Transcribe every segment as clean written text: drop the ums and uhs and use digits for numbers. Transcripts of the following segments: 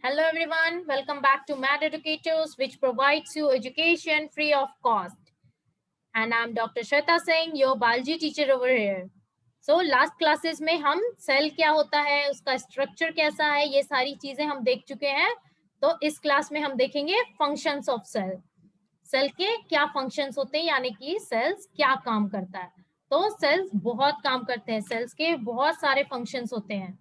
Hello everyone, welcome back to Mad Educators, which provides you education free of cost. And I'm Dr. Shweta Singh, your biology teacher over here. So last classes में हम cell क्या होता है, उसका structure कैसा है, ये सारी चीजें हम देख चुके हैं. तो इस क्लास में हम देखेंगे फंक्शंस ऑफ सेल. सेल के क्या फंक्शंस होते हैं, यानी कि सेल्स क्या काम करता है. तो सेल्स बहुत काम करते हैं, सेल्स के बहुत सारे फंक्शंस होते हैं.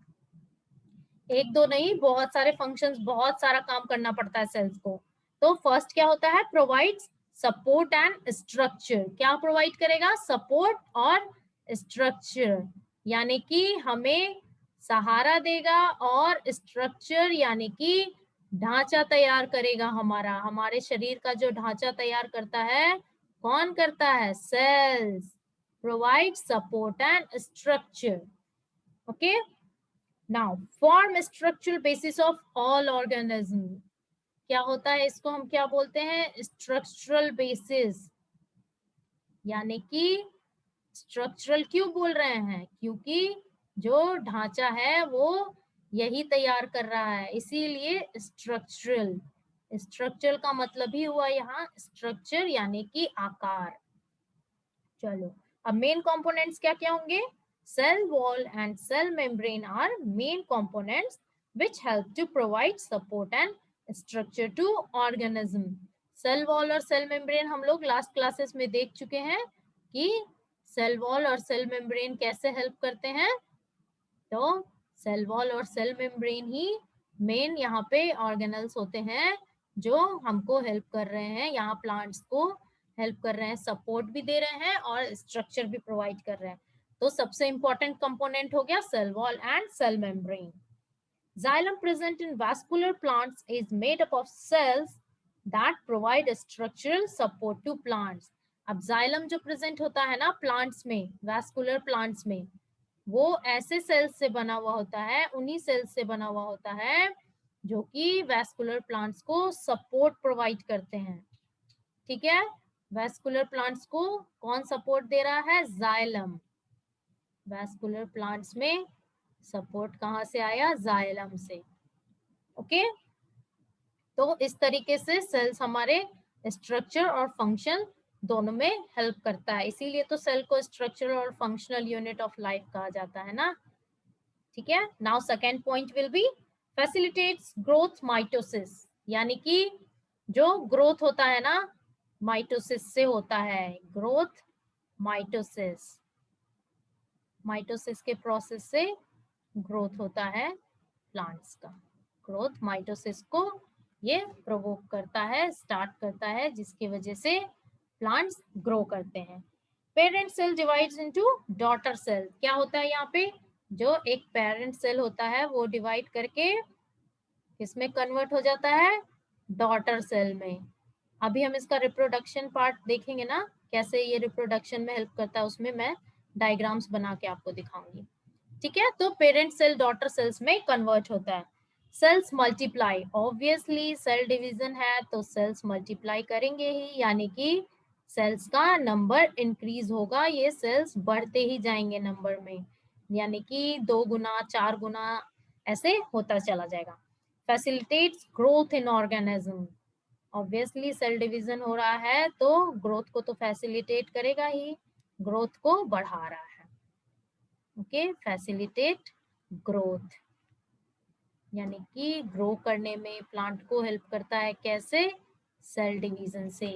एक दो नहीं, बहुत सारे फंक्शंस, बहुत सारा काम करना पड़ता है सेल्स को. तो फर्स्ट क्या होता है, प्रोवाइड्स सपोर्ट एंड स्ट्रक्चर. क्या प्रोवाइड करेगा, सपोर्ट और स्ट्रक्चर, यानी कि हमें सहारा देगा, और स्ट्रक्चर यानी कि ढांचा तैयार करेगा. हमारे शरीर का जो ढांचा तैयार करता है, कौन करता है, cells. Provide support and structure. Okay. Now, form structural basis of all organism. क्या होता है, इसको हम क्या बोलते हैं, स्ट्रक्चरल बेसिस. यानी कि स्ट्रक्चरल क्यों बोल रहे हैं, क्योंकि जो ढांचा है वो यही तैयार कर रहा है, इसीलिए स्ट्रक्चरल. स्ट्रक्चरल का मतलब ही हुआ यहाँ स्ट्रक्चर यानी कि आकार. चलो, अब मेन कंपोनेंट्स क्या क्या होंगे. Cell wall and cell membrane are main components which help to provide support and structure to organism. Cell wall और cell membrane हम लोग लास्ट क्लासेस में देख चुके हैं कि cell wall और cell membrane कैसे हेल्प करते हैं. तो cell wall और cell membrane ही मेन यहाँ पे ऑर्गेनल्स होते हैं जो हमको हेल्प कर रहे हैं, यहाँ प्लांट्स को हेल्प कर रहे हैं, सपोर्ट भी दे रहे हैं और स्ट्रक्चर भी प्रोवाइड कर रहे हैं. तो सबसे इंपॉर्टेंट कंपोनेंट हो गया cell wall and cell membrane. Xylem present in vascular plants is made up of cells that provide structural support to plants. अब xylem जो प्रेजेंट होता है ना प्लांट्स में, वैस्कुलर प्लांट्स में, वो ऐसे सेल्स से बना हुआ होता है, उन्हीं सेल्स से बना हुआ होता है जो कि वैस्कुलर प्लांट्स को सपोर्ट प्रोवाइड करते हैं. ठीक है, वैस्कुलर प्लांट्स को कौन सपोर्ट दे रहा है, जाइलम. वैस्कुलर प्लांट्स में सपोर्ट कहां से आया, जाइलम से. ओके. तो इस तरीके से सेल्स हमारे स्ट्रक्चर और फंक्शन दोनों में हेल्प करता है, इसीलिए तो सेल को स्ट्रक्चरल और फंक्शनल यूनिट ऑफ लाइफ कहा जाता है ना. ठीक है. Now second point will be facilitates growth mitosis. यानी कि जो ग्रोथ होता है ना, माइटोसिस से होता है ग्रोथ. माइटोसिस, माइटोसिस के प्रोसेस से ग्रोथ होता है प्लांट्स का. ग्रोथ माइटोसिस को ये प्रोवोक करता है, स्टार्ट करता है, जिसकी वजह से प्लांट्स ग्रो करते हैं. Parent cell divides into daughter cell. क्या होता है यहाँ पे, जो एक पेरेंट सेल होता है वो डिवाइड करके किसमें कन्वर्ट हो जाता है, डॉटर सेल में. अभी हम इसका रिप्रोडक्शन पार्ट देखेंगे ना, कैसे ये रिप्रोडक्शन में हेल्प करता है, उसमें मैं डायग्राम्स बना के आपको दिखाऊंगी. ठीक है. तो पेरेंट सेल डॉटर सेल्स में कन्वर्ट होता है. Cells multiply, obviously cell division है तो सेल्स मल्टीप्लाई करेंगे ही, यानी कि सेल्स का नंबर इंक्रीज होगा, ये सेल्स बढ़ते ही जाएंगे नंबर में, यानी कि 2 गुना 4 गुना ऐसे होता चला जाएगा. Facilitates growth in organism. Obviously cell division हो रहा है तो ग्रोथ को तो फैसिलिटेट करेगा ही, ग्रोथ को बढ़ा रहा है. ओके. फैसिलिटेट ग्रोथ यानी कि ग्रो करने में प्लांट को हेल्प करता है, कैसे, सेल डिवीजन से.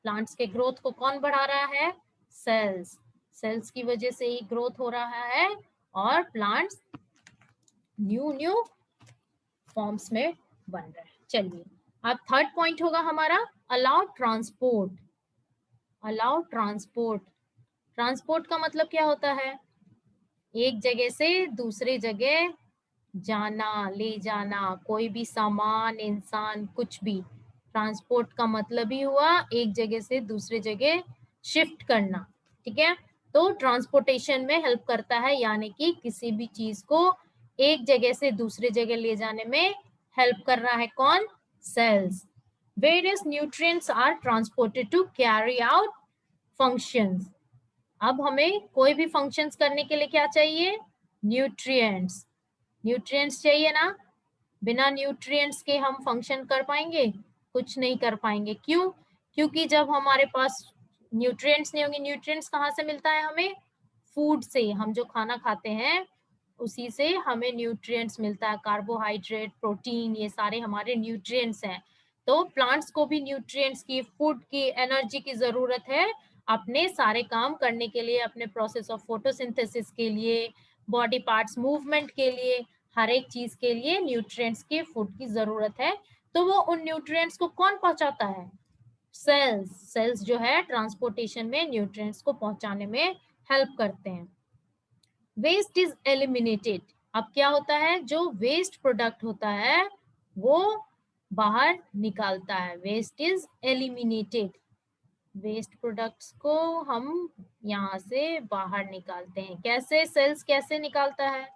प्लांट्स के ग्रोथ को कौन बढ़ा रहा है, सेल्स. सेल्स की वजह से ही ग्रोथ हो रहा है और प्लांट्स न्यू न्यू फॉर्म्स में बन रहे हैं. चलिए, अब थर्ड पॉइंट होगा हमारा allow transport. Allow transport. Transport का मतलब क्या होता है, एक जगह से दूसरे जगह जाना, ले जाना, कोई भी सामान, इंसान, कुछ भी. ट्रांसपोर्ट का मतलब ही हुआ एक जगह से दूसरे जगह शिफ्ट करना. ठीक है. तो ट्रांसपोर्टेशन में हेल्प करता है, यानी कि किसी भी चीज को एक जगह से दूसरे जगह ले जाने में हेल्प कर रहा है कौन, cells. Various nutrients are transported to carry out functions. अब हमें कोई भी फंक्शंस करने के लिए क्या चाहिए, न्यूट्रिएंट्स. न्यूट्रिएंट्स चाहिए ना. बिना न्यूट्रिएंट्स के हम फंक्शन कर पाएंगे? कुछ नहीं कर पाएंगे। क्यों? क्योंकि जब हमारे पास न्यूट्रिएंट्स नहीं होंगे, न्यूट्रिएंट्स कहाँ से मिलता है हमें? फूड से। हम जो खाना खाते हैं उसी से हमें न्यूट्रिएंट्स मिलता है। कार्बोहाइड्रेट, प्रोटीन, ये सारे हमारे न्यूट्रिएंट्स हैं। तो प्लांट्स को भी न्यूट्रिएंट्स की, फूड की, एनर्जी की जरूरत है अपने सारे काम करने के लिए, अपने प्रोसेस ऑफ फोटोसिंथेसिस के लिए, बॉडी पार्ट्स मूवमेंट के लिए, हर एक चीज के लिए न्यूट्रिएंट्स की, फूड की जरूरत है। तो वो उन न्यूट्रिएंट्स को कौन पहुंचाता है? सेल्स। सेल्स जो है ट्रांसपोर्टेशन में न्यूट्रिएंट्स को पहुंचाने में हेल्प करते हैं। Waste is eliminated. अब क्या होता है? जो वेस्ट प्रोडक्ट होता है वो बाहर निकालता है। Waste is eliminated. Waste products को हम यहाँ से बाहर निकालते हैं। कैसे? सेल्स कैसे निकालता है?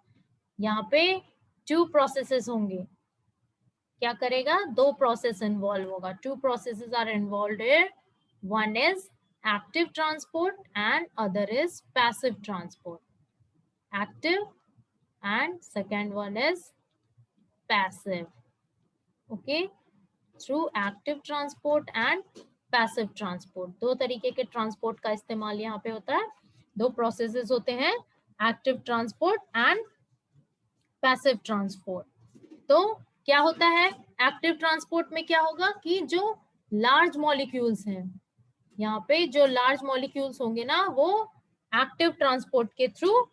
यहाँ पे 2 प्रोसेसेस होंगे। क्या करेगा? 2 प्रोसेस इन्वॉल्व होगा। 2 processes are involve here. One is active transport and other is passive transport. Active and second one is passive. Okay, through active transport and passive transport, दो तरीके के ट्रांसपोर्ट का इस्तेमाल यहाँ पे होता है। 2 प्रोसेसेस होते हैं, active transport and passive transport. तो क्या होता है एक्टिव ट्रांसपोर्ट में? क्या होगा कि जो लार्ज मॉलिक्यूल्स हैं, यहाँ पे जो लार्ज मॉलिक्यूल्स होंगे ना, वो एक्टिव ट्रांसपोर्ट के थ्रू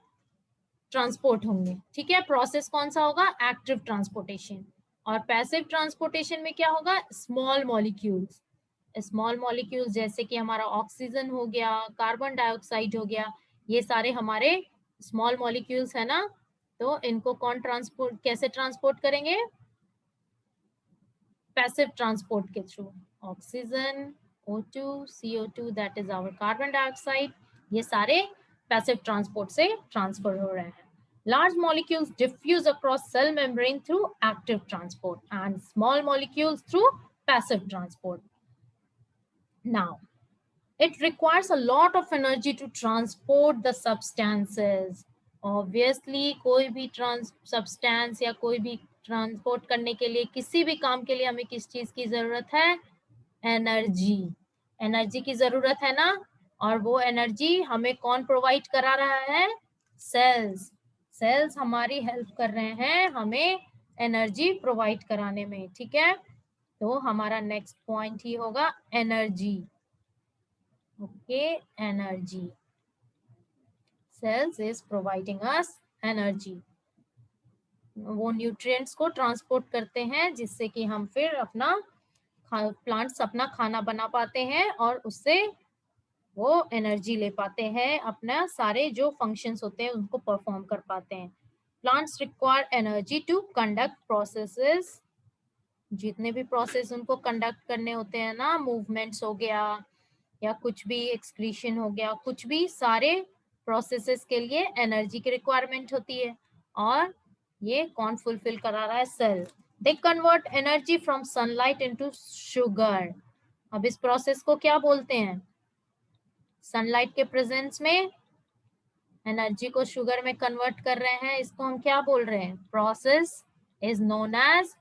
ट्रांसपोर्ट होंगे। ठीक है, प्रोसेस कौन सा होगा? Active transportation. और पैसिव ट्रांसपोर्टेशन में क्या होगा? Small molecules. स्मॉल मॉलिक्यूल्स जैसे कि हमारा ऑक्सीजन हो गया, कार्बन डाइऑक्साइड हो गया, ये सारे हमारे स्मॉल मॉलिक्यूल्स है ना। तो इनको कौन ट्रांसपोर्ट, कैसे ट्रांसपोर्ट करेंगे? पैसिव ट्रांसपोर्ट के थ्रू। Oxygen, O2, CO2 that is our carbon dioxide, ये सारे पैसिव ट्रांसपोर्ट से ट्रांसफर हो रहे हैं। Large molecules diffuse across cell membrane through active transport and small molecules through passive transport. Now, it requires a lot of energy to transport the substances. Obviously, कोई भी substance या कोई भी transport करने के लिए, किसी भी काम के लिए हमें किस चीज की जरूरत है? एनर्जी। एनर्जी की जरूरत है ना। और वो एनर्जी हमें कौन प्रोवाइड करा रहा है? सेल्स। सेल्स हमारी हेल्प कर रहे हैं हमें एनर्जी प्रोवाइड कराने में। ठीक है, तो हमारा नेक्स्ट पॉइंट ही होगा energy. Okay, energy. Cells is providing us energy. वो न्यूट्रिएंट्स को ट्रांसपोर्ट करते हैं जिससे कि हम फिर अपना प्लांट्स अपना खाना बना पाते हैं और उससे वो एनर्जी ले पाते हैं, अपना सारे जो फंक्शंस होते हैं उनको परफॉर्म कर पाते हैं। Plants require energy to conduct processes. जितने भी प्रोसेस उनको कंडक्ट करने होते हैं ना, मूवमेंट्स हो गया या कुछ भी एक्सक्रीशन हो गया, कुछ भी, सारे प्रोसेसेस के लिए एनर्जी की रिक्वायरमेंट होती है। और ये कौन फुलफिल करा रहा है? Cell. They convert energy from sunlight into sugar. अब इस प्रोसेस को क्या बोलते हैं? सनलाइट के प्रेजेंस में एनर्जी को शुगर में कन्वर्ट कर रहे हैं, इसको हम क्या बोल रहे हैं? Process is known as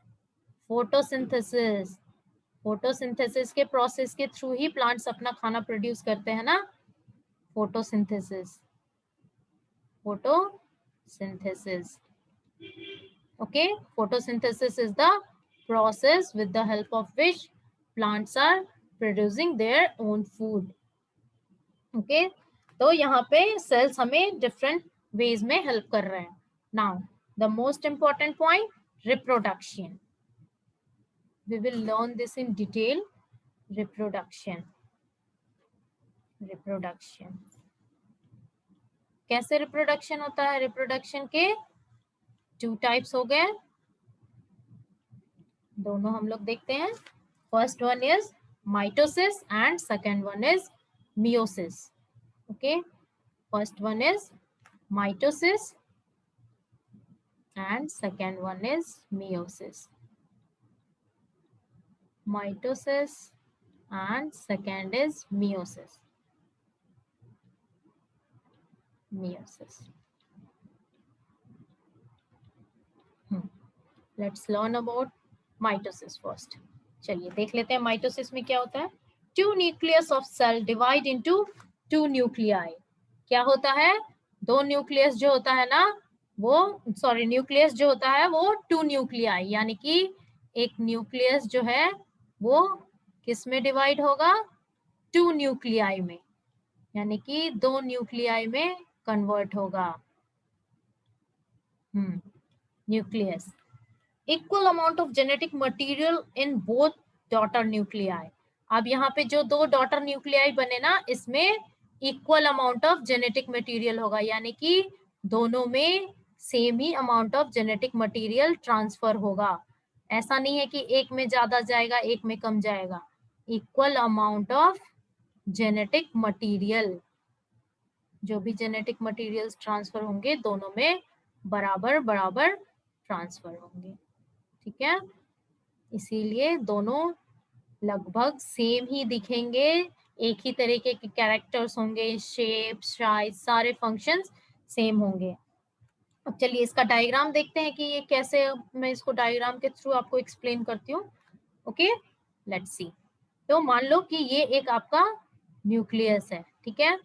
photosynthesis. Photosynthesis के प्रोसेस के थ्रू ही प्लांट्स अपना खाना प्रोड्यूस करते हैं ना। Photosynthesis, photosynthesis. okay, photosynthesis is the process with the help of which plants are producing their own food. okay, तो यहाँ पे सेल्स हमें डिफरेंट वेज में हेल्प कर रहे हैं। Now the most important point, reproduction. we will learn this in detail. reproduction reproduction कैसे reproduction होता है? रिप्रोडक्शन के 2 टाइप्स हो गए, दोनों हम लोग देखते हैं। First one is mitosis and second one is meiosis. Okay, first one is mitosis and second one is meiosis. Mitosis and second is meiosis. Meiosis. Let's learn about mitosis first. चलिए देख लेते हैं माइटोसिस में क्या होता है। Two nucleus of cell divide into two nuclei. क्या होता है, दो न्यूक्लियस जो होता है ना वो, सॉरी न्यूक्लियस जो होता है वो टू न्यूक्लियाई, यानी कि एक न्यूक्लियस जो है वो किस में डिवाइड होगा, टू न्यूक्लियाई में, यानी कि दो न्यूक्लियाई में कन्वर्ट होगा। Nucleus, equal amount of genetic material in both daughter nuclei. अब यहाँ पे जो दो डॉटर न्यूक्लियाई बने ना, इसमें equal amount of genetic material होगा, यानी कि दोनों में same he amount of genetic material transfer होगा। ऐसा नहीं है कि एक में ज्यादा जाएगा एक में कम जाएगा। Equal amount of genetic material, जो भी जेनेटिक मटेरियल्स ट्रांसफर होंगे दोनों में बराबर बराबर ट्रांसफर होंगे। ठीक है, इसीलिए दोनों लगभग सेम ही दिखेंगे, एक ही तरीके के कैरेक्टर्स होंगे, शेप साइज सारे फंक्शंस सेम होंगे। अब चलिए इसका डायग्राम देखते हैं कि ये कैसे, मैं इसको डायग्राम के थ्रू आपको एक्सप्लेन करती हूँ। Okay, let's see. तो मान लो कि ये एक आपका न्यूक्लियस है, ठीक है।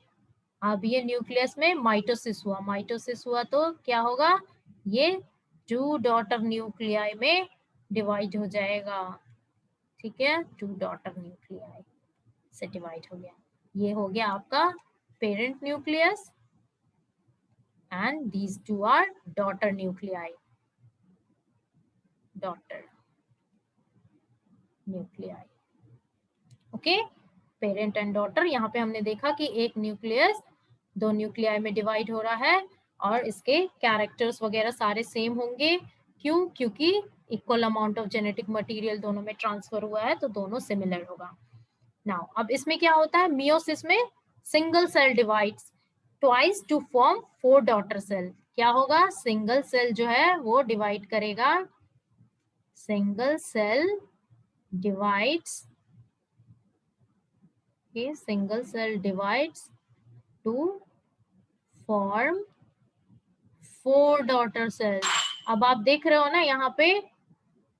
अब ये न्यूक्लियस में माइटोसिस हुआ, माइटोसिस हुआ तो क्या होगा, ये टू डॉटर न्यूक्लियाई में डिवाइड हो जाएगा। ठीक है, टू डॉटर न्यूक्लियाई से डिवाइड हो गया। ये हो गया आपका parent nucleus and these two are daughter nuclei, daughter nuclei. Okay, parent and daughter. यहाँ पे हमने देखा कि एक न्यूक्लियस दो न्यूक्लियाई में डिवाइड हो रहा है और इसके कैरेक्टर्स वगैरह सारे सेम होंगे। क्यों, क्योंकि equal amount of genetic material दोनों में ट्रांसफर हुआ है तो दोनों सिमिलर होगा। नाउ अब इसमें क्या होता है, मियोसिस में single cell divides twice to form four daughter cell. क्या होगा, सिंगल सेल जो है वो डिवाइड करेगा, single cell divides, single cell divides to form four daughter cell. अब आप देख रहे हो ना, यहाँ पे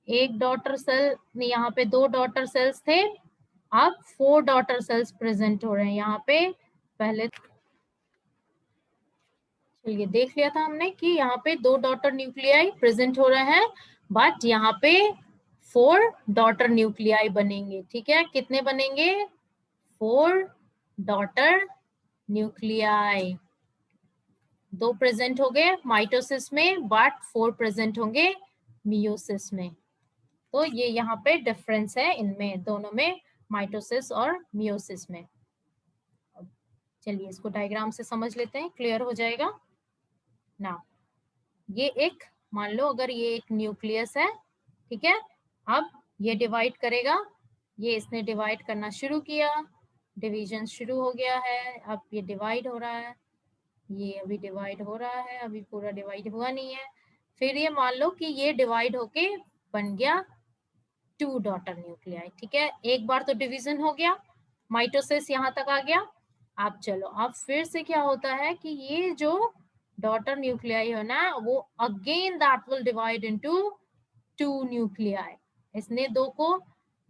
एक डॉटर सेल, यहाँ पे दो डॉटर सेल्स थे, अब फोर डॉटर सेल्स प्रेजेंट हो रहे हैं यहाँ पे। पहले चलिए देख लिया था हमने कि यहाँ पे दो डॉटर न्यूक्लियाई प्रेजेंट हो रहे हैं, बट यहाँ पे फोर डॉटर न्यूक्लियाई बनेंगे। ठीक है, कितने बनेंगे, फोर डॉटर न्यूक्लियाई। दो प्रेजेंट हो गए माइटोसिस में, बट फोर प्रेजेंट होंगे मियोसिस में। तो ये यहाँ पे डिफरेंस है इनमें दोनों में, माइटोसिस और मियोसिस में। चलिए इसको डायग्राम से समझ लेते हैं, क्लियर हो जाएगा ना। ये एक, मान लो अगर ये एक न्यूक्लियस है, ठीक है, अब ये डिवाइड करेगा, ये इसने डिवाइड करना शुरू किया, डिवीजन शुरू हो गया है, अब ये डिवाइड हो रहा है, ये अभी डिवाइड हो रहा है, अभी पूरा डिवाइड हुआ नहीं है। फिर ये मान लो कि ये डिवाइड होके बन गया टू डॉटर न्यूक्लियाई। ठीक है, एक बार तो डिवीजन हो गया, माइटोसिस यहाँ तक आ गया। अब चलो, अब फिर से क्या होता है कि ये जो डॉटर न्यूक्लियाई है ना, वो again that will divide into two nuclei. इसने दो को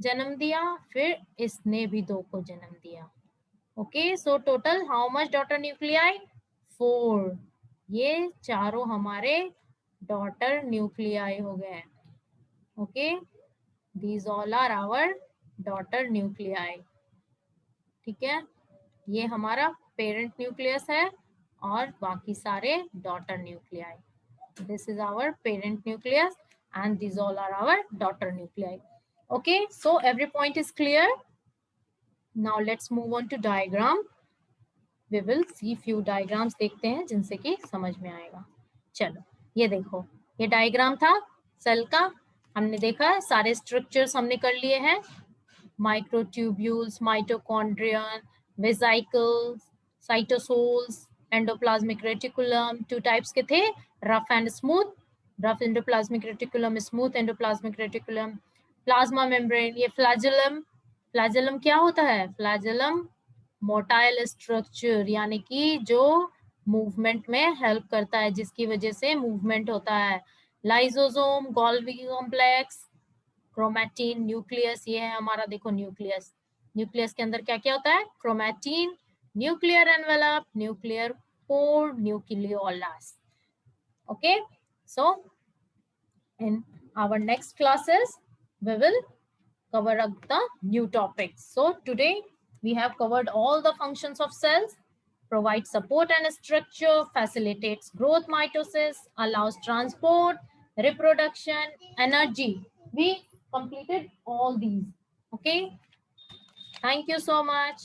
जन्म दिया, फिर इसने भी दो को जन्म दिया। Okay, so total how much daughter nuclei, four. ये चारों हमारे डॉटर न्यूक्लियाई हो गए। Okay, these all are our daughter nuclei। ठीक है, ये हमारा पेरेंट न्यूक्लियस है और बाकी सारे daughter nuclei. This is our parent nucleus and these all are our daughter nuclei। Okay, so every point is clear। Now let's move on to diagram। We will see few diagrams, देखते हैं जिनसे कि समझ में आएगा। चलो ये देखो, ये डायग्राम था सेल का, हमने देखा है सारे स्ट्रक्चर्स हमने कर लिए हैं, microtubules, mitochondrion, vesicles, cytosols, endoplasmic reticulum. Two types के थे, rough and smooth, rough endoplasmic reticulum, smooth endoplasmic reticulum. Plasma membrane, ये फ्लैजेलम। फ्लैजेलम क्या होता है, फ्लैजेलम मोटाइल स्ट्रक्चर, यानी कि जो मूवमेंट में हेल्प करता है, जिसकी वजह से मूवमेंट होता है। Lysosome, Golgi complex, chromatin, nucleus, ये है हमारा, देखो न्यूक्लियस। न्यूक्लियस के अंदर क्या क्या होता है? Chromatin, nuclear envelope, nuclear core, nucleolus. Okay, so in our next classes we will cover up the new topics. So today we have covered all the functions of cells: provide support and structure, facilitates growth, mitosis, allows transport, reproduction, energy. We completed all these. Okay, thank you so much.